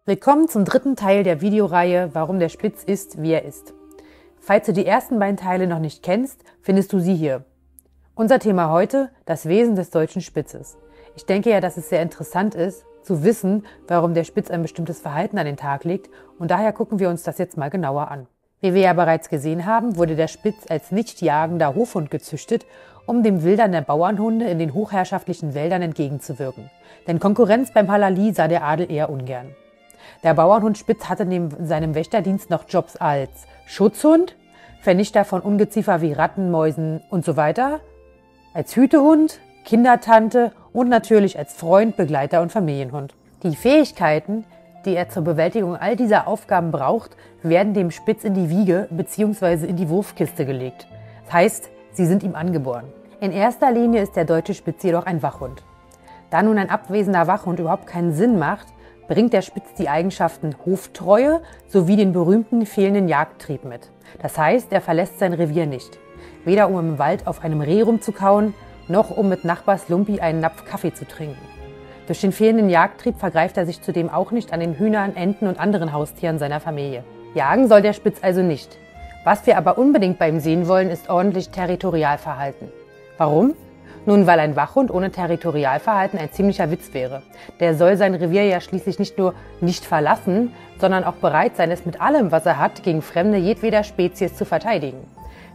Willkommen zum dritten Teil der Videoreihe Warum der Spitz ist, wie er ist. Falls du die ersten beiden Teile noch nicht kennst, findest du sie hier. Unser Thema heute, das Wesen des deutschen Spitzes. Ich denke ja, dass es sehr interessant ist, zu wissen, warum der Spitz ein bestimmtes Verhalten an den Tag legt, und daher gucken wir uns das jetzt mal genauer an. Wie wir ja bereits gesehen haben, wurde der Spitz als nicht jagender Hofhund gezüchtet, um dem Wildern der Bauernhunde in den hochherrschaftlichen Wäldern entgegenzuwirken. Denn Konkurrenz beim Halali sah der Adel eher ungern. Der Bauernhund Spitz hatte neben seinem Wächterdienst noch Jobs als Schutzhund, Vernichter von Ungeziefer wie Ratten, Mäusen und so weiter, als Hütehund, Kindertante und natürlich als Freund, Begleiter und Familienhund. Die Fähigkeiten, die er zur Bewältigung all dieser Aufgaben braucht, werden dem Spitz in die Wiege bzw. in die Wurfkiste gelegt. Das heißt, sie sind ihm angeboren. In erster Linie ist der deutsche Spitz jedoch ein Wachhund. Da nun ein abwesender Wachhund überhaupt keinen Sinn macht, bringt der Spitz die Eigenschaften Hoftreue sowie den berühmten fehlenden Jagdtrieb mit. Das heißt, er verlässt sein Revier nicht. Weder um im Wald auf einem Reh rumzukauen, noch um mit Nachbars Lumpi einen Napf Kaffee zu trinken. Durch den fehlenden Jagdtrieb vergreift er sich zudem auch nicht an den Hühnern, Enten und anderen Haustieren seiner Familie. Jagen soll der Spitz also nicht. Was wir aber unbedingt bei ihm sehen wollen, ist ordentlich Territorialverhalten. Warum? Nun, weil ein Wachhund ohne Territorialverhalten ein ziemlicher Witz wäre. Der soll sein Revier ja schließlich nicht nur nicht verlassen, sondern auch bereit sein, es mit allem, was er hat, gegen Fremde jedweder Spezies zu verteidigen.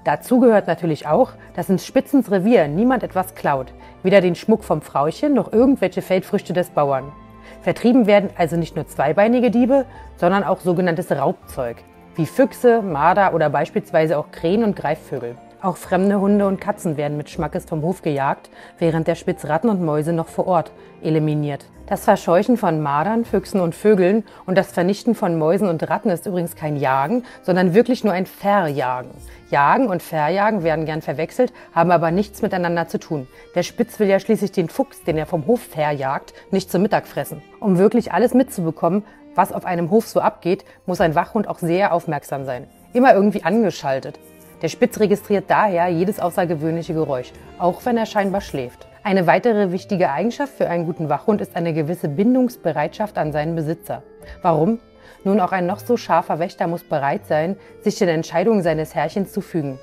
Dazu gehört natürlich auch, dass ins Spitzens Revier niemand etwas klaut, weder den Schmuck vom Frauchen noch irgendwelche Feldfrüchte des Bauern. Vertrieben werden also nicht nur zweibeinige Diebe, sondern auch sogenanntes Raubzeug, wie Füchse, Marder oder beispielsweise auch Krähen und Greifvögel. Auch fremde Hunde und Katzen werden mit Schmackes vom Hof gejagt, während der Spitz Ratten und Mäuse noch vor Ort eliminiert. Das Verscheuchen von Mardern, Füchsen und Vögeln und das Vernichten von Mäusen und Ratten ist übrigens kein Jagen, sondern wirklich nur ein Verjagen. Jagen und Verjagen werden gern verwechselt, haben aber nichts miteinander zu tun. Der Spitz will ja schließlich den Fuchs, den er vom Hof verjagt, nicht zum Mittag fressen. Um wirklich alles mitzubekommen, was auf einem Hof so abgeht, muss ein Wachhund auch sehr aufmerksam sein. Immer irgendwie angeschaltet. Der Spitz registriert daher jedes außergewöhnliche Geräusch, auch wenn er scheinbar schläft. Eine weitere wichtige Eigenschaft für einen guten Wachhund ist eine gewisse Bindungsbereitschaft an seinen Besitzer. Warum? Nun, auch ein noch so scharfer Wächter muss bereit sein, sich den Entscheidungen seines Herrchens zu fügen.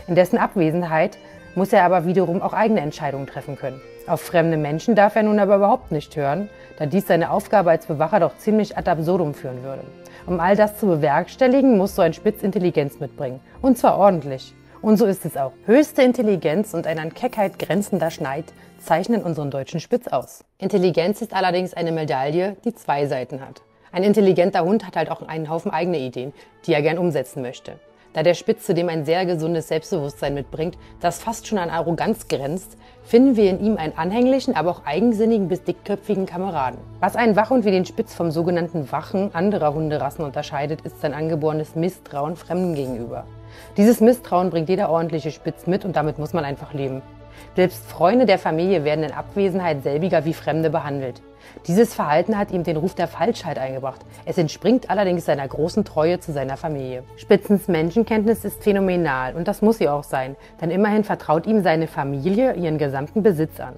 In dessen Abwesenheit muss er aber wiederum auch eigene Entscheidungen treffen können. Auf fremde Menschen darf er nun aber überhaupt nicht hören, da dies seine Aufgabe als Bewacher doch ziemlich ad absurdum führen würde. Um all das zu bewerkstelligen, muss so ein Spitz Intelligenz mitbringen. Und zwar ordentlich. Und so ist es auch. Höchste Intelligenz und ein an Keckheit grenzender Schneid zeichnen unseren deutschen Spitz aus. Intelligenz ist allerdings eine Medaille, die zwei Seiten hat. Ein intelligenter Hund hat halt auch einen Haufen eigene Ideen, die er gern umsetzen möchte. Da der Spitz zudem ein sehr gesundes Selbstbewusstsein mitbringt, das fast schon an Arroganz grenzt, finden wir in ihm einen anhänglichen, aber auch eigensinnigen bis dickköpfigen Kameraden. Was einen Wachhund wie den Spitz vom sogenannten Wachen anderer Hunderassen unterscheidet, ist sein angeborenes Misstrauen Fremden gegenüber. Dieses Misstrauen bringt jeder ordentliche Spitz mit und damit muss man einfach leben. Selbst Freunde der Familie werden in Abwesenheit selbiger wie Fremde behandelt. Dieses Verhalten hat ihm den Ruf der Falschheit eingebracht. Es entspringt allerdings seiner großen Treue zu seiner Familie. Spitzens Menschenkenntnis ist phänomenal und das muss sie auch sein, denn immerhin vertraut ihm seine Familie ihren gesamten Besitz an.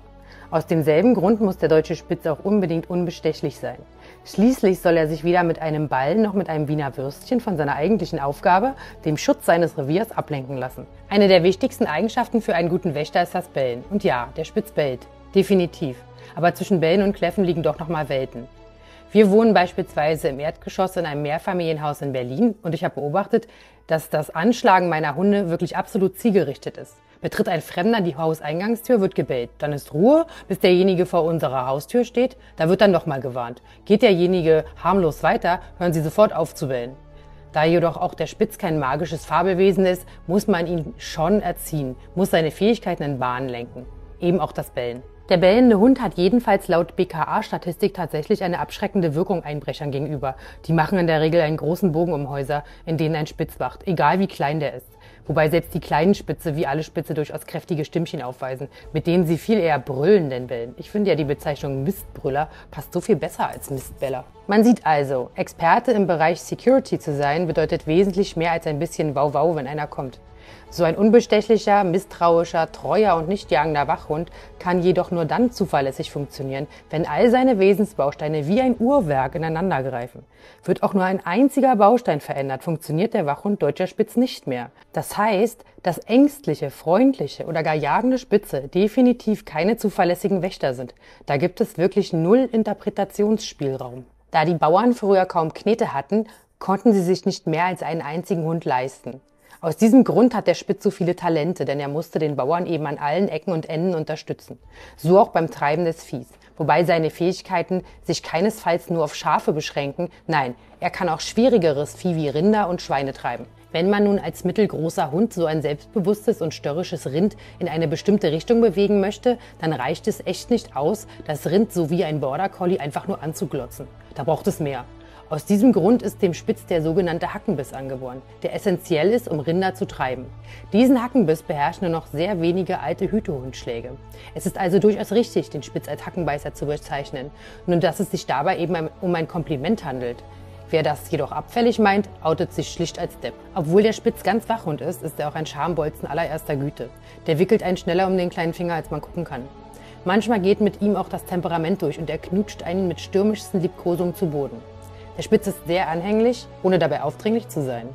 Aus demselben Grund muss der deutsche Spitz auch unbedingt unbestechlich sein. Schließlich soll er sich weder mit einem Ball noch mit einem Wiener Würstchen von seiner eigentlichen Aufgabe, dem Schutz seines Reviers, ablenken lassen. Eine der wichtigsten Eigenschaften für einen guten Wächter ist das Bellen. Und ja, der Spitz bellt. Definitiv. Aber zwischen Bellen und Kläffen liegen doch nochmal Welten. Wir wohnen beispielsweise im Erdgeschoss in einem Mehrfamilienhaus in Berlin und ich habe beobachtet, dass das Anschlagen meiner Hunde wirklich absolut zielgerichtet ist. Betritt ein Fremder die Hauseingangstür, wird gebellt. Dann ist Ruhe, bis derjenige vor unserer Haustür steht. Da wird dann nochmal gewarnt. Geht derjenige harmlos weiter, hören sie sofort auf zu bellen. Da jedoch auch der Spitz kein magisches Fabelwesen ist, muss man ihn schon erziehen, muss seine Fähigkeiten in Bahnen lenken. Eben auch das Bellen. Der bellende Hund hat jedenfalls laut BKA-Statistik tatsächlich eine abschreckende Wirkung Einbrechern gegenüber. Die machen in der Regel einen großen Bogen um Häuser, in denen ein Spitz wacht, egal wie klein der ist. Wobei selbst die kleinen Spitze wie alle Spitze durchaus kräftige Stimmchen aufweisen, mit denen sie viel eher brüllen denn bellen. Ich finde ja, die Bezeichnung Mistbrüller passt so viel besser als Mistbeller. Man sieht also, Experte im Bereich Security zu sein, bedeutet wesentlich mehr als ein bisschen Wow-Wow, wenn einer kommt. So ein unbestechlicher, misstrauischer, treuer und nicht jagender Wachhund kann jedoch nur dann zuverlässig funktionieren, wenn all seine Wesensbausteine wie ein Uhrwerk ineinandergreifen. Wird auch nur ein einziger Baustein verändert, funktioniert der Wachhund Deutscher Spitz nicht mehr. Das heißt, dass ängstliche, freundliche oder gar jagende Spitze definitiv keine zuverlässigen Wächter sind. Da gibt es wirklich null Interpretationsspielraum. Da die Bauern früher kaum Knete hatten, konnten sie sich nicht mehr als einen einzigen Hund leisten. Aus diesem Grund hat der Spitz so viele Talente, denn er musste den Bauern eben an allen Ecken und Enden unterstützen. So auch beim Treiben des Viehs. Wobei seine Fähigkeiten sich keinesfalls nur auf Schafe beschränken. Nein, er kann auch schwierigeres Vieh wie Rinder und Schweine treiben. Wenn man nun als mittelgroßer Hund so ein selbstbewusstes und störrisches Rind in eine bestimmte Richtung bewegen möchte, dann reicht es echt nicht aus, das Rind so wie ein Border Collie einfach nur anzuglotzen. Da braucht es mehr. Aus diesem Grund ist dem Spitz der sogenannte Hackenbiss angeboren, der essentiell ist, um Rinder zu treiben. Diesen Hackenbiss beherrschen nur noch sehr wenige alte Hütehundschläge. Es ist also durchaus richtig, den Spitz als Hackenbeißer zu bezeichnen, nur dass es sich dabei eben um ein Kompliment handelt. Wer das jedoch abfällig meint, outet sich schlicht als Depp. Obwohl der Spitz ganz Wachhund ist, ist er auch ein Schambolzen allererster Güte. Der wickelt einen schneller um den kleinen Finger, als man gucken kann. Manchmal geht mit ihm auch das Temperament durch und er knutscht einen mit stürmischsten Liebkosungen zu Boden. Der Spitz ist sehr anhänglich, ohne dabei aufdringlich zu sein.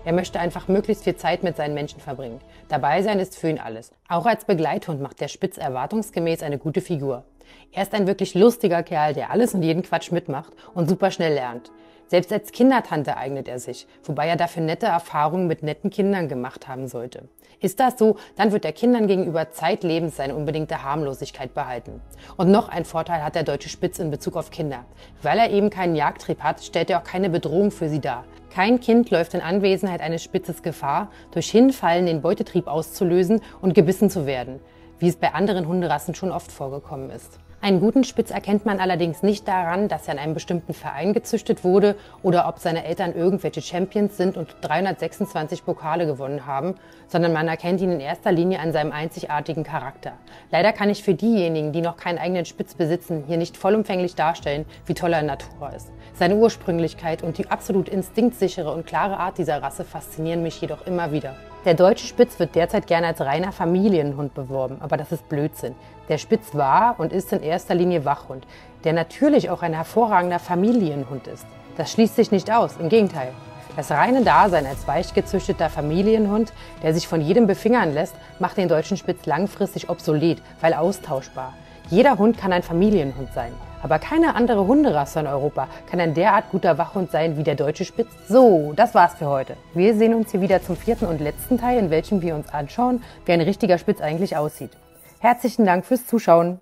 Er möchte einfach möglichst viel Zeit mit seinen Menschen verbringen. Dabei sein ist für ihn alles. Auch als Begleithund macht der Spitz erwartungsgemäß eine gute Figur. Er ist ein wirklich lustiger Kerl, der alles und jeden Quatsch mitmacht und super schnell lernt. Selbst als Kindertante eignet er sich, wobei er dafür nette Erfahrungen mit netten Kindern gemacht haben sollte. Ist das so, dann wird er Kindern gegenüber zeitlebens seine unbedingte Harmlosigkeit behalten. Und noch ein Vorteil hat der Deutsche Spitz in Bezug auf Kinder. Weil er eben keinen Jagdtrieb hat, stellt er auch keine Bedrohung für sie dar. Kein Kind läuft in Anwesenheit eines Spitzes Gefahr, durch Hinfallen den Beutetrieb auszulösen und gebissen zu werden, wie es bei anderen Hunderassen schon oft vorgekommen ist. Einen guten Spitz erkennt man allerdings nicht daran, dass er in einem bestimmten Verein gezüchtet wurde oder ob seine Eltern irgendwelche Champions sind und 326 Pokale gewonnen haben, sondern man erkennt ihn in erster Linie an seinem einzigartigen Charakter. Leider kann ich für diejenigen, die noch keinen eigenen Spitz besitzen, hier nicht vollumfänglich darstellen, wie toll er in Natur ist. Seine Ursprünglichkeit und die absolut instinktsichere und klare Art dieser Rasse faszinieren mich jedoch immer wieder. Der Deutsche Spitz wird derzeit gerne als reiner Familienhund beworben, aber das ist Blödsinn. Der Spitz war und ist in erster Linie Wachhund, der natürlich auch ein hervorragender Familienhund ist. Das schließt sich nicht aus, im Gegenteil. Das reine Dasein als weichgezüchteter Familienhund, der sich von jedem befingern lässt, macht den Deutschen Spitz langfristig obsolet, weil austauschbar. Jeder Hund kann ein Familienhund sein. Aber keine andere Hunderasse in Europa kann ein derart guter Wachhund sein wie der Deutsche Spitz. So, das war's für heute. Wir sehen uns hier wieder zum vierten und letzten Teil, in welchem wir uns anschauen, wie ein richtiger Spitz eigentlich aussieht. Herzlichen Dank fürs Zuschauen.